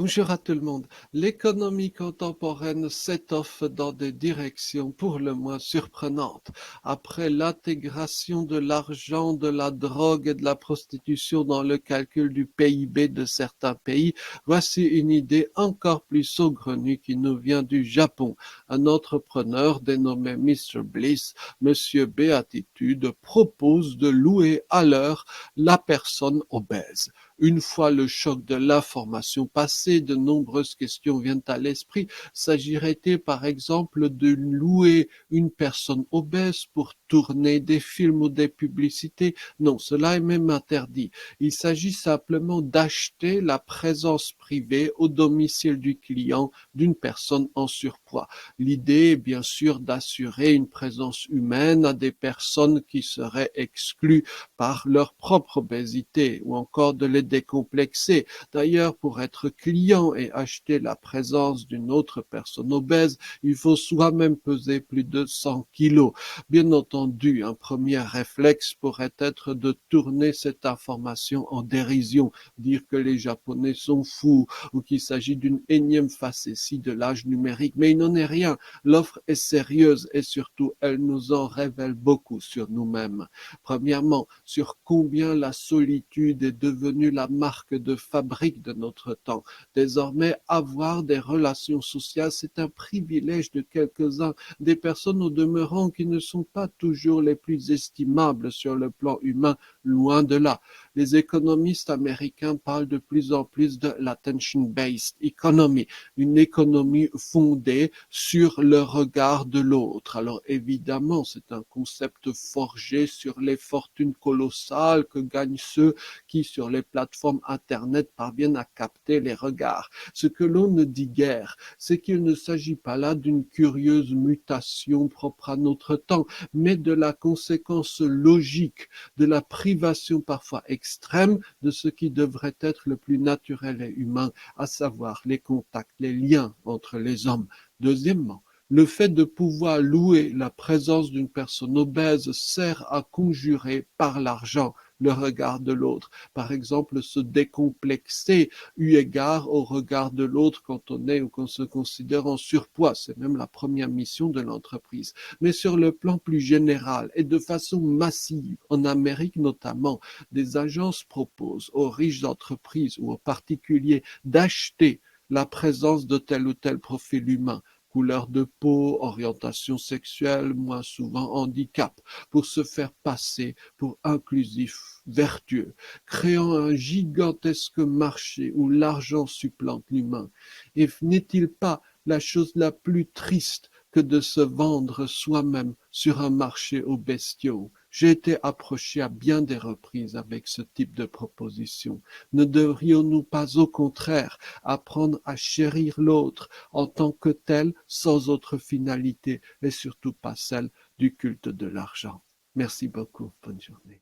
Bonjour à tout le monde. L'économie contemporaine s'étoffe dans des directions pour le moins surprenantes. Après l'intégration de l'argent, de la drogue et de la prostitution dans le calcul du PIB de certains pays, voici une idée encore plus saugrenue qui nous vient du Japon. Un entrepreneur dénommé Mr. Bliss, Monsieur Béatitude, propose de louer à l'heure la personne obèse. Une fois le choc de l'information passé, de nombreuses questions viennent à l'esprit. S'agirait-il par exemple de louer une personne obèse pour tourner des films ou des publicités? Non, cela est même interdit. Il s'agit simplement d'acheter la présence privée au domicile du client d'une personne en surpoids. L'idée est bien sûr d'assurer une présence humaine à des personnes qui seraient exclues par leur propre obésité ou encore de les décomplexer. D'ailleurs, pour être client et acheter la présence d'une autre personne obèse, il faut soi-même peser plus de 100 kilos. Bien entendu, un premier réflexe pourrait être de tourner cette information en dérision, dire que les Japonais sont fous ou qu'il s'agit d'une énième facétie de l'âge numérique, mais il n'en est rien. L'offre est sérieuse et surtout, elle nous en révèle beaucoup sur nous-mêmes. Premièrement, sur combien la solitude est devenue la marque de fabrique de notre temps. Désormais, avoir des relations sociales, c'est un privilège de quelques-uns, des personnes au demeurant qui ne sont pas toujours les plus estimables sur le plan humain, loin de là. Les économistes américains parlent de plus en plus de l'attention-based economy, une économie fondée sur le regard de l'autre. Alors évidemment, c'est un concept forgé sur les fortunes colossales que gagnent ceux qui, sur les plateformes Internet, parviennent à capter les regards. Ce que l'on ne dit guère, c'est qu'il ne s'agit pas là d'une curieuse mutation propre à notre temps, mais de la conséquence logique de la privation parfois extrême de ce qui devrait être le plus naturel et humain, à savoir les contacts, les liens entre les hommes. Deuxièmement, le fait de pouvoir louer la présence d'une personne obèse sert à conjurer par l'argent le regard de l'autre. Par exemple, se décomplexer eu égard au regard de l'autre quand on est ou qu'on se considère en surpoids. C'est même la première mission de l'entreprise. Mais sur le plan plus général et de façon massive, en Amérique notamment, des agences proposent aux riches entreprises ou aux particuliers d'acheter la présence de tel ou tel profil humain, couleur de peau, orientation sexuelle, moins souvent handicap, pour se faire passer pour inclusif, vertueux, créant un gigantesque marché où l'argent supplante l'humain. Et n'est-il pas la chose la plus triste que de se vendre soi-même sur un marché aux bestiaux? J'ai été approché à bien des reprises avec ce type de proposition. Ne devrions-nous pas au contraire apprendre à chérir l'autre en tant que tel, sans autre finalité, et surtout pas celle du culte de l'argent? Merci beaucoup. Bonne journée.